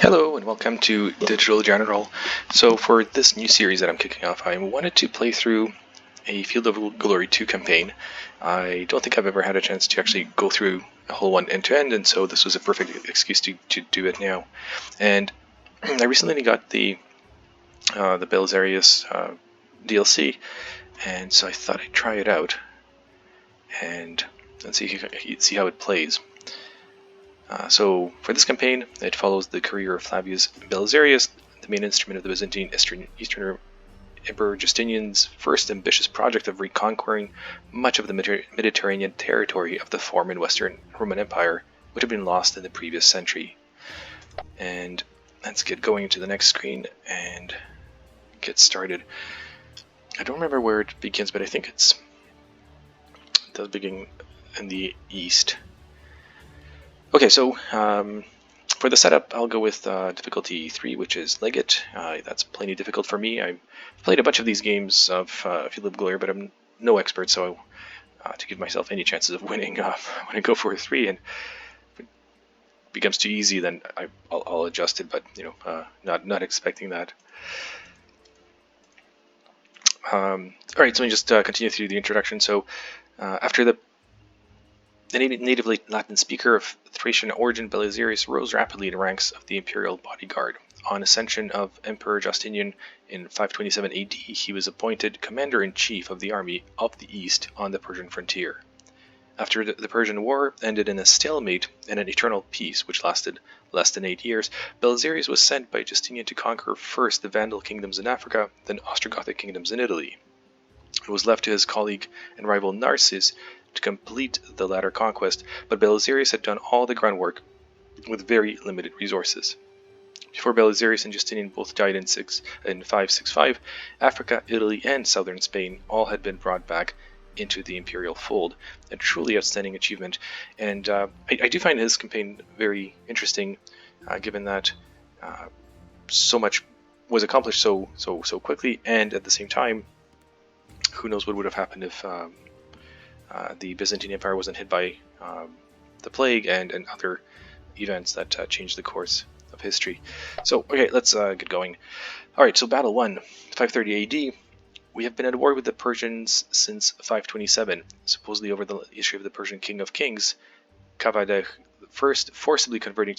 Hello and welcome to Digital General. So for this new series that I'm kicking off, I wanted to play through a Field of Glory 2 campaign. I don't think I've ever had a chance to actually go through a whole one end to end, and so this was a perfect excuse to do it now. And I recently got the Belisarius DLC, and so I thought I'd try it out and see how it plays. So for this campaign, it follows the career of Flavius Belisarius, the main instrument of the Byzantine Eastern Emperor Justinian's first ambitious project of reconquering much of the Mediterranean territory of the former Western Roman Empire, which had been lost in the previous century. And let's get going to the next screen and get started. I don't remember where it begins, but I think it does begin in the east. Okay, so for the setup, I'll go with difficulty 3, which is Legate. That's plenty difficult for me. I've played a bunch of these games of Field of Glory, but I'm no expert, so to give myself any chances of winning, I'm going to go for a 3, and if it becomes too easy, then I'll adjust it, but not expecting that. Alright, so let me just continue through the introduction. So after the native Latin speaker of Thracian origin, Belisarius rose rapidly in the ranks of the imperial bodyguard. On ascension of Emperor Justinian in 527 AD, he was appointed commander-in-chief of the army of the East on the Persian frontier. After the Persian War ended in a stalemate and an eternal peace which lasted less than 8 years, Belisarius was sent by Justinian to conquer first the Vandal kingdoms in Africa, then Ostrogothic kingdoms in Italy. It was left to his colleague and rival Narses to complete the latter conquest, but Belisarius had done all the groundwork with very limited resources. Before Belisarius and Justinian both died in 565, Africa, Italy, and southern Spain all had been brought back into the imperial fold. A truly outstanding achievement, and I do find his campaign very interesting, given that so much was accomplished so quickly, and at the same time, who knows what would have happened if the Byzantine Empire wasn't hit by the plague and other events that changed the course of history. So, okay, let's get going. Alright, so Battle 1, 530 AD. We have been at war with the Persians since 527, supposedly over the issue of the Persian King of Kings, Kavadeh I, forcibly converting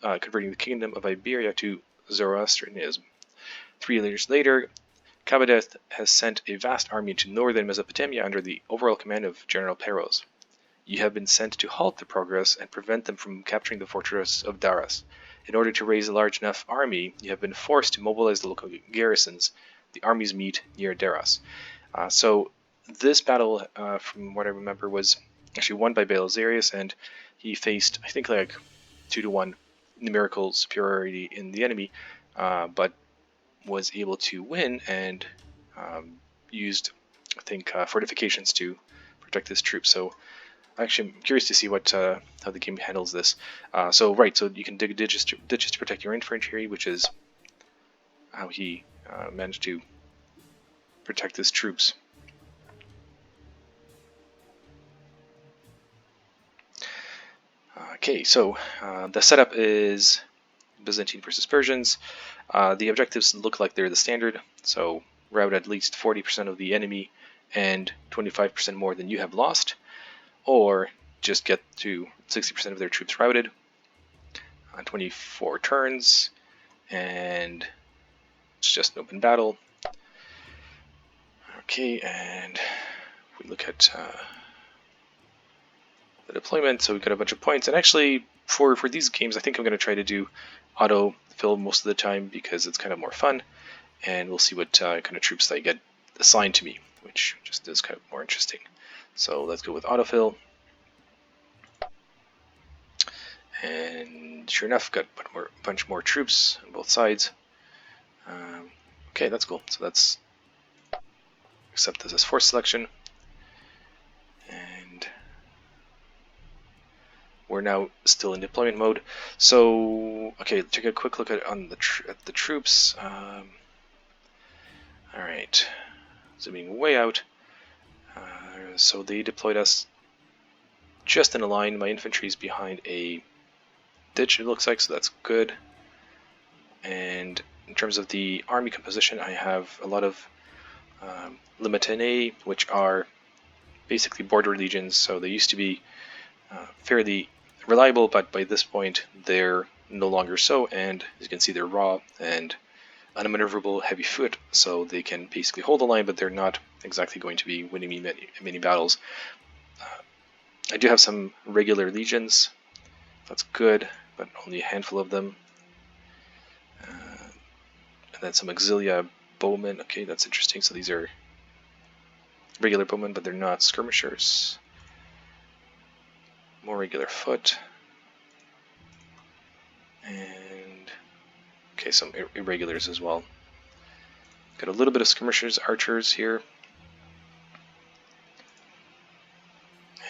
the kingdom of Iberia to Zoroastrianism. 3 years later, Kavadeh has sent a vast army into northern Mesopotamia under the overall command of General Peroz. You have been sent to halt their progress and prevent them from capturing the fortress of Daras. In order to raise a large enough army, you have been forced to mobilize the local garrisons. The armies meet near Daras. So this battle, from what I remember, was actually won by Belisarius, and he faced, I think, like 2-1 numerical superiority in the enemy, but was able to win and used, I think, fortifications to protect his troops. So actually, I'm curious to see what how the game handles this. So you can dig ditches to protect your infantry, which is how he managed to protect his troops. Okay, so the setup is Byzantine versus Persians. The objectives look like they're the standard, so rout at least 40% of the enemy and 25% more than you have lost, or just get to 60% of their troops routed on 24 turns, and it's just an open battle. Okay, and we look at the deployment, so we've got a bunch of points, and actually for these games I think I'm going to try to do auto fill most of the time because it's kind of more fun, and we'll see what kind of troops I get assigned to me, which just is kind of more interesting. So let's go with autofill. And sure enough, got a bunch more troops on both sides. Okay, that's cool. So let's accept this as force selection. And we're now still in deployment mode. So, okay, take a quick look at the troops. Alright, zooming way out. So they deployed us just in a line. My infantry is behind a ditch, it looks like, so that's good. And in terms of the army composition, I have a lot of Limitanae, which are basically border legions. So they used to be fairly reliable, but by this point they're no longer so. And as you can see, they're raw and unmaneuverable, heavy foot, so they can basically hold the line, but they're not exactly going to be winning me many battles. I do have some regular legions. That's good, but only a handful of them. And then some auxilia bowmen. Okay, that's interesting. So these are regular bowmen, but they're not skirmishers. More regular foot. And okay, some irregulars as well. Got a little bit of skirmishers, archers here.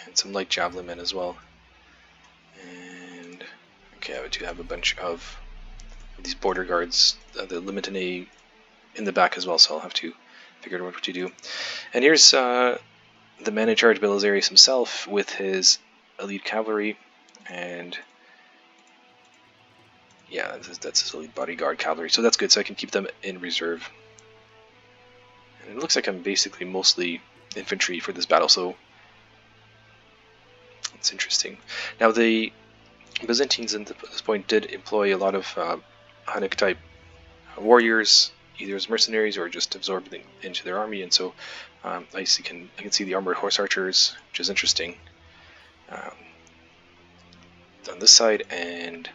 And some light javelin men as well. And okay, I do have a bunch of these border guards, the Limitanae in the back as well, so I'll have to figure out what to do. And here's the man in charge, Belisarius himself, with his elite cavalry, and yeah, that's his elite bodyguard cavalry, so that's good, so I can keep them in reserve. And it looks like I'm basically mostly infantry for this battle, so it's interesting. Now the Byzantines at this point did employ a lot of Hunnic type warriors, either as mercenaries or just absorbed into their army, and so I can see the armored horse archers, which is interesting, on this side, and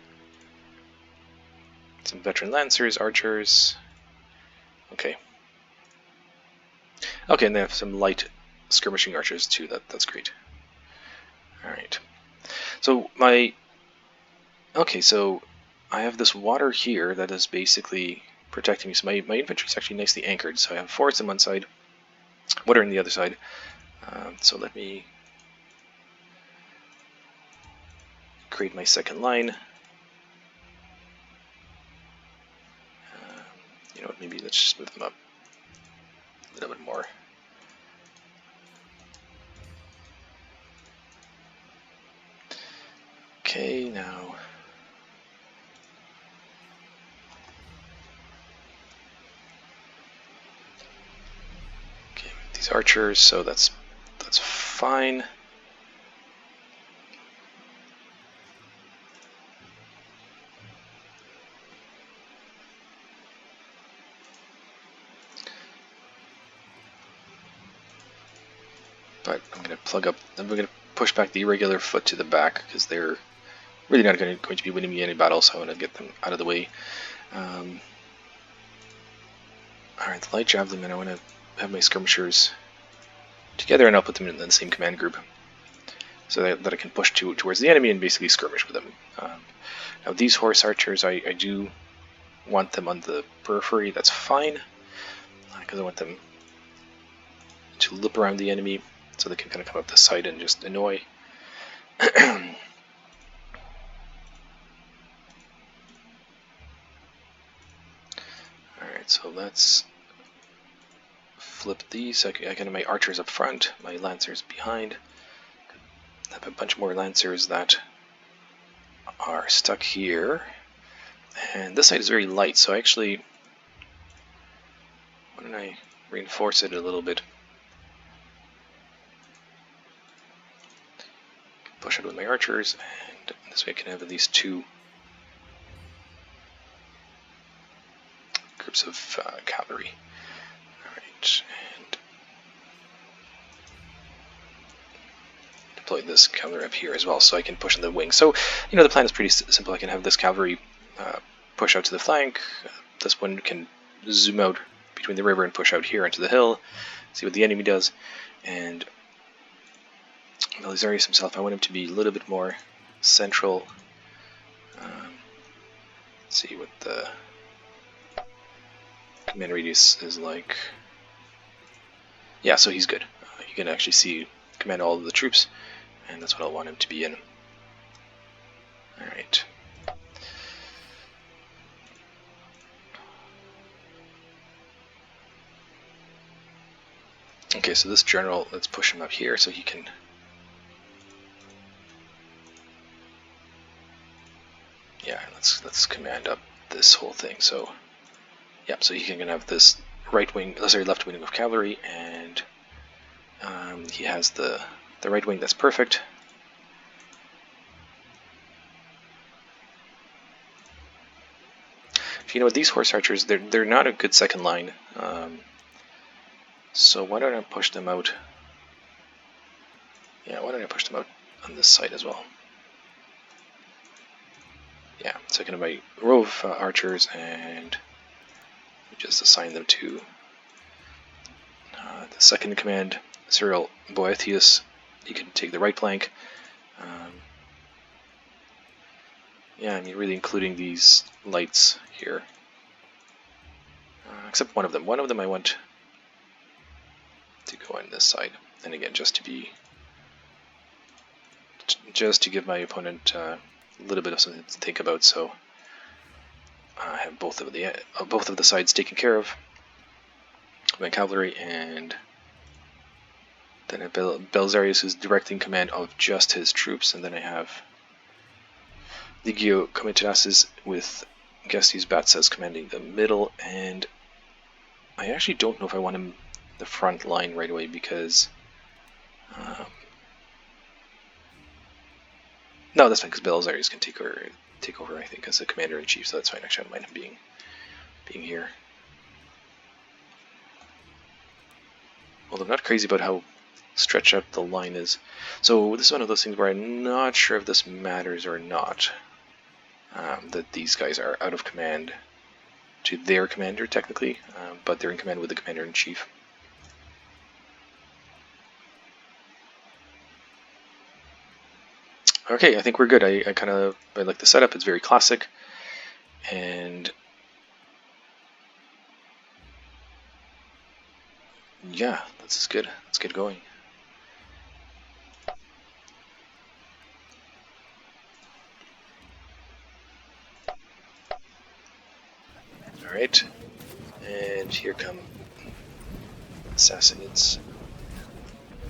some veteran lancers, archers. Okay, and they have some light skirmishing archers too. That's great. All right, so so I have this water here that is basically protecting me. So my infantry is actually nicely anchored. So I have forest on one side, water on the other side. So let me create my second line. You know what, maybe let's just move them up a little bit more. Okay, now these archers, so that's fine. But I'm going to push back the irregular foot to the back because they're really not going to be winning me any battles, so I want to get them out of the way. Alright, the light javelin men, I want to have my skirmishers together, and I'll put them in the same command group so that I can push towards the enemy and basically skirmish with them. Now these horse archers, I do want them on the periphery. That's fine, because I want them to loop around the enemy so they can kind of come up the side and just annoy. Alright, so let's flip these. I can have my archers up front, my lancers behind. I have a bunch more lancers that are stuck here. And this side is very light, so actually, why don't I reinforce it a little bit? Push it with my archers, and this way I can have at least two groups of cavalry. Alright, and deploy this cavalry up here as well, so I can push on the wing. So, the plan is pretty simple. I can have this cavalry push out to the flank. This one can zoom out between the river and push out here into the hill, see what the enemy does. And Belisarius himself, I want him to be a little bit more central. Let's see what the command radius is like. Yeah, so he's good. You can actually command all of the troops, and that's what I want him to be in. Alright. Okay, so this general, let's push him up here so he can... Yeah, let's command up this whole thing. So, yeah, so he can have this left wing of cavalry, and he has the right wing that's perfect. You know, these horse archers, they're not a good second line. So why don't I push them out? Yeah, why don't I push them out on this side as well? Yeah, so I can have my row of archers and just assign them to the second in command, Cyril Boethius. You can take the right flank. Yeah, I mean, really including these lights here. Except one of them. One of them I want to go on this side. And again, just to give my opponent a little bit of something to think about, so I have both of the sides taken care of. My cavalry, and then I have Belisarius, who's directing command of just his troops, and then I have Legio Comitatus with Gestes Batsas commanding the middle, and I actually don't know if I want him the front line right away because no, that's fine because Belisarius can take over I think as the commander in chief, so that's fine. Actually, I don't mind him being here. Well, I'm not crazy about how stretched out the line is. So this is one of those things where I'm not sure if this matters or not. That these guys are out of command to their commander technically, but they're in command with the commander in chief. Okay, I think we're good. I like the setup. It's very classic, and yeah, this is good. Let's get going. All right, and here come Sassanids.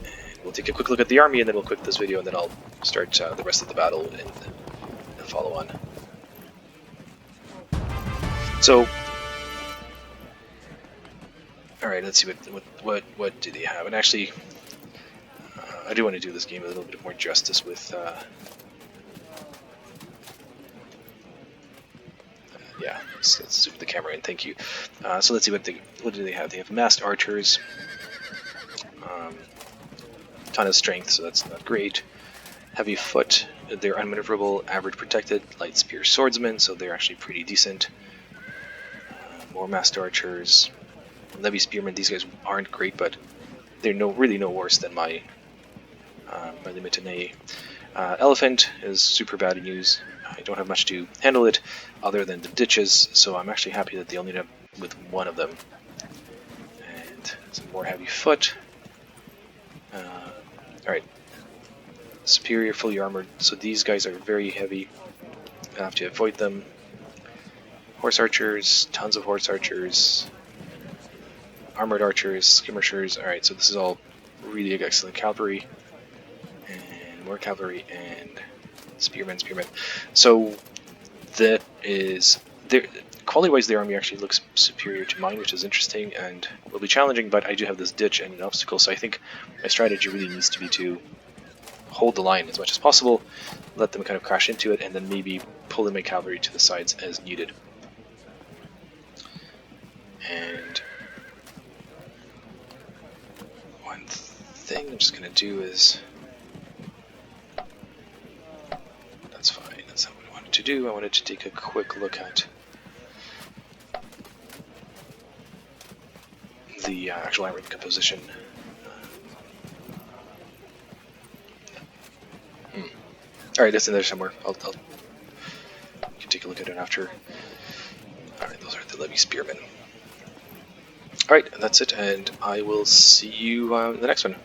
And we'll take a quick look at the army, and then we'll quit this video, and then I'll start the rest of the battle and follow on. So, all right, let's see what do they have. And actually, I do want to do this game a little bit more justice with. Yeah, let's zoom the camera in. Thank you. So let's see what do they have. They have massed archers, ton of strength, so that's not great. Heavy foot, they're unmaneuverable, average protected, light spear swordsmen, so they're actually pretty decent. More massed archers, levy spearmen. These guys aren't great, but they're really no worse than my Limitane. Elephant is super bad in use. I don't have much to handle it other than the ditches, so I'm actually happy that they only end up with one of them. And some more heavy foot. Alright. Superior, fully armored. So these guys are very heavy. I have to avoid them. Horse archers, tons of horse archers. Armored archers, skirmishers. Alright, so this is all really excellent cavalry. And more cavalry and spearmen. So that is quality-wise, the army actually looks superior to mine, which is interesting and will be challenging. But I do have this ditch and an obstacle, so I think my strategy really needs to be to hold the line as much as possible, let them kind of crash into it, and then maybe pull in my cavalry to the sides as needed. And one thing I'm just going to do is... That's fine, that's not what I wanted to do. I wanted to take a quick look at the actual army composition. Alright, it's in there somewhere. You can take a look at it after. Alright, those are the levy spearmen. Alright, that's it, and I will see you in the next one.